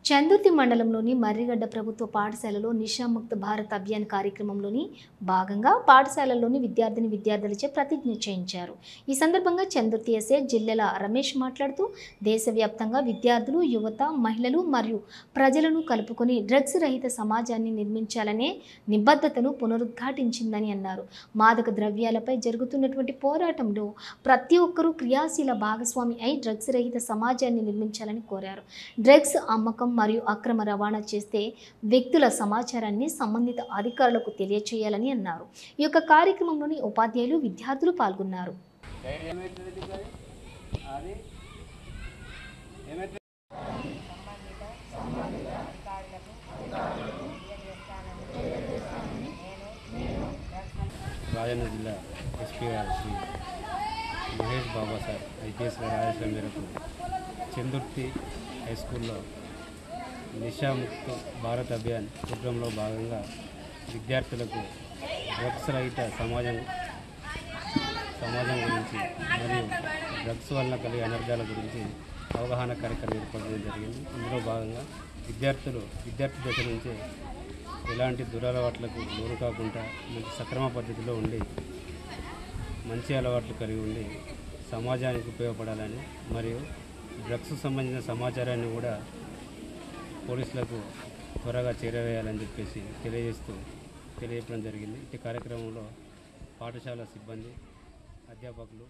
చందుర్తి మండలంలోని మర్రిగడ్డ ప్రభుత్వ పాఠశాలలో నిషాముక్త భారత్ అభియాన్ కార్యక్రమంలోని భాగంగా పాఠశాలలోని విద్యార్థులచే ప్రతిజ్ఞ చేయించారు. ఈ సందర్భంగా చందుర్తి ఎస్ఐ జిల్లెల రమేష్ మాట్లాడుతూ దేశవ్యాప్తంగా విద్యార్థులు, యువత, మహిళలు మరియు ప్రజలను కలుపుకొని డ్రగ్స్ రహిత సమాజాన్ని నిర్మించాలనే నిబద్ధతను పునరుద్ఘాటించిందని అన్నారు. మాదక ద్రవ్యాలపై జరుగుతున్నటువంటి పోరాటంలో ప్రతి ఒక్కరూ క్రియాశీల భాగస్వామి అయి డ్రగ్స్ రహిత సమాజాన్ని నిర్మించాలని కోరారు. డ్రగ్స్ అమ్మకం మరియు అక్రమ రవాణా చేస్తే వ్యక్తుల సమాచారాన్ని సంబంధిత అధికారులకు తెలియచేయాలని అన్నారు. ఈ యొక్క కార్యక్రమంలోని ఉపాధ్యాయులు, విద్యార్థులు పాల్గొన్నారు. రాజన్న జిల్లా ఎస్పీ గారు శ్రీ మహేష్ బాబా సార్ ఐపీఎస్ గారి ఆదేశాల మేరకు చందుర్తి హై స్కూల్లో నిషాముక్త భారత్ అభియాన్ ప్రోగ్రాంలో భాగంగా విద్యార్థులకు డ్రగ్స్ రహిత సమాజం గురించి మరియు డ్రగ్స్ వలన కలిగే అనర్థాల గురించి అవగాహన కార్యక్రమం ఏర్పాటు చేయడం జరిగింది. ఇందులో భాగంగా విద్యార్థి దశ నుంచే ఎలాంటి దురలవాట్లకు లోను కాకుండా మంచి సక్రమ పద్ధతిలో ఉండి మంచి అలవాట్లు కలిగి ఉండి సమాజానికి ఉపయోగపడాలని మరియు డ్రగ్స్ సంబంధించిన సమాచారాన్ని కూడా పోలీసులకు త్వరగా చేరవేయాలని చెప్పేసి తెలియజేయడం జరిగింది. ఈ కార్యక్రమంలో పాఠశాల సిబ్బంది, అధ్యాపకులు